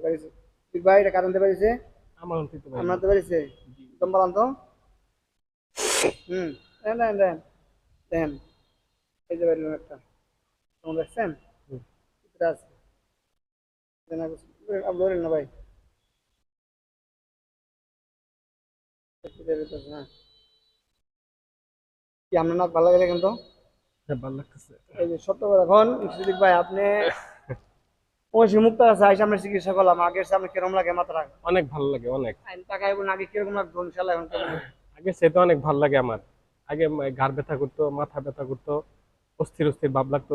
পারিছে ঠিক ভাই এটা কারণ পারিছে আমার অন্তিত ভাই। আমরা তো পারিছে একদম বলান তো দেন দেন দেন দেন এই যে পারলাম একটা তোমরা দেখছেন হুম। এটা আছে দেন আপনি ধরেন না ভাই হ্যাঁ কি আপনার নাচ ভালো লাগে কিন্তু হ্যাঁ, ভালো লাগতেছে। এই যে সত্য কথা এখন সিদ্দিক ভাই আপনি অবশ্যই মুক্ত আছে আইসা আমরা চিকিৎসা করলাম আগের সামনে কিরকম লাগে মাত্রা অনেক ভালো লাগে অনেক। আইন টাকা এবং আগে কিরকম লাগতো ইনশাল্লাহ এখন কেমন লাগে? আগে সেটা অনেক ভালো লাগে আমার। আগে ঘাড় ব্যথা করতো, মাথা ব্যথা করতো, অস্থির অস্থির ভাব লাগতো,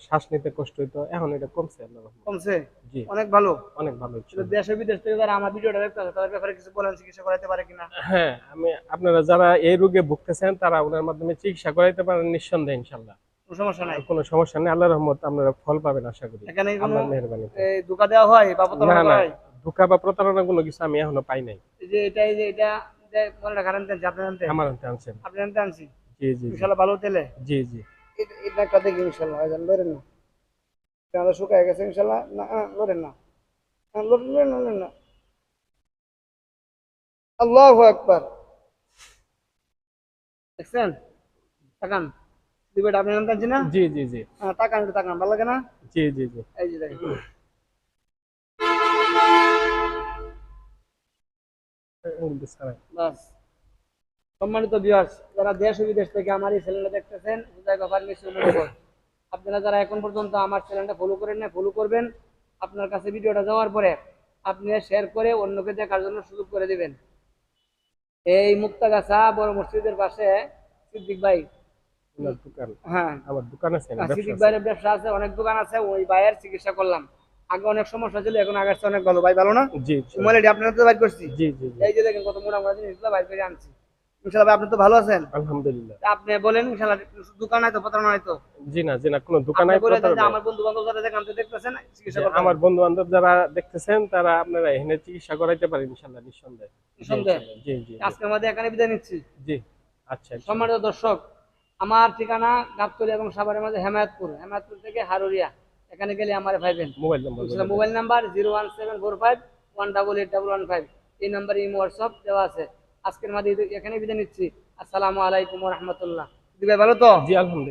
শ্বাস নিতে কষ্ট হইতো। এখন এটা কমছে আল্লাহর রহমতে। কমছে জি, অনেক ভালো অনেক ভালো হচ্ছে। কিন্তু দেশে বিদেশ থেকে যারা আমার ভিডিওটা দেখতে আছে তাদের ব্যাপারে কিছু বলেন চিকিৎসা করাতে পারে কিনা হ্যাঁ, আপনারা যারা এই রোগে ভুগতেছেন তারা ওনার মাধ্যমে চিকিৎসা করাইতে পারেন নিঃসন্দেহে ইনশাআল্লাহ। কোনো সমস্যা নাই কোনো সমস্যা নেই। আল্লাহর রহমতে আপনারা ফল পাবেন আশা করি। এখানে কোনো আল্লাহর মেহেরবানিতে। ধোকা দেওয়া হয় বা না, প্রতারণা না, করা হয় ধোঁকা বা প্রতারণা কোনো কিছু আমি এখনো পাই নাই। এই যে এটা মনে রাখেন আনতেন যে আপনি আনতেন আমার হাতে আনছেন। আপনি আনতে আনছি জি, জি, জি, ইনশাল্লাহ ভালো তেলে জি, জি। এটা একটা দেখি ইনশাল্লাহ হয় জান লড়েন না আমাদের শুকায় গেছে ইনশাল্লাহ না লড়েন না লড়েন লড়েন না লড়েন না আল্লাহু আকবার দেখছেন তাকান দিবেটা আপনি আনতে আনছি না জি, জি, জি, তাকান একটু তাকান ভালো লাগে না জি, জি, জি। এই যে দেখেন বাস সম্মানিত ভিউয়ার্স যারা দেশ ও বিদেশ থেকে আমার এই চ্যানেলটা দেখতেছেন হুদায়বা ফার্মেসি অনুভব আপনারা যারা এখন পর্যন্ত আমার চ্যানেলটা ফলো করেন না ফলো করবেন আপনার কাছে ভিডিওটা যাওয়ার পরে আপনি শেয়ার করে অন্যকে দেখার জন্য সুযোগ করে দিবেন এই মুক্তাগাছা বড় মসজিদের পাশে সিদ্দিক ভাই ওনার দোকান। হ্যাঁ আমার দোকান আছে, ব্যবসা সিদ্দিক আছে। ভাইয়ের ব্যবসা আছে অনেক দোকান আছে ওই ভাইয়ের চিকিৎসা করলাম আগে অনেক সমস্যা ছিল এখন আগের চেয়ে অনেক ভালো ভাই ভালো না জি, মোবাইলটি আপনার তো বাইর করছি জি, জি, জি। এই যে দেখেন কত মোটা মোটা জিনিসগুলো বাইর করে আনছি ইনশাল্লাহ ভাই আপনি তো ভালো আছেন আলহামদুলিল্লাহ। তা আপনি বলেন ইনশাল্লাহ দোকান নাই তো প্রতারণা নাই তো জি না, জি না, কোনো দোকান আপনি নাই, বলে দেন যে প্রতারণা নাই। আমার বন্ধু বান্ধব যারা দেখান তো দেখতেছেন চিকিৎসা যে করতে আমার বন্ধু-বান্ধব যারা দেখতেছেন তারা আপনারা এখানে চিকিৎসা করাইতে পারেন ইনশাআল্লাহ নিঃসন্দেহে। জি, সন্দেহ ইনশাআল্লাহ। জি, জি, জি। আজকের মধ্যে এখানে বিদায় নিচ্ছি জি। আচ্ছা, ইনশাআল্লাহ। সম্মানিত দর্শক আমার ঠিকানা গাবতলী এবং সাভারের মাঝে হেমায়তপুর থেকে হারুরিয়া এখানে গেলে আমার ভাইবেন মোবাইল নাম্বার বলে দেন। মোবাইল নাম্বার 01745 18811 এই নাম্বারে ইমো হোয়াটসঅ্যাপ দেওয়া আছে আজকের মাঝে এখানে বিদায় নিচ্ছি আসসালামু আলাইকুম ওয়া রাহমাতুল্লাহ দিবে ভালো তো জি, আলহামদুলিল্লাহ।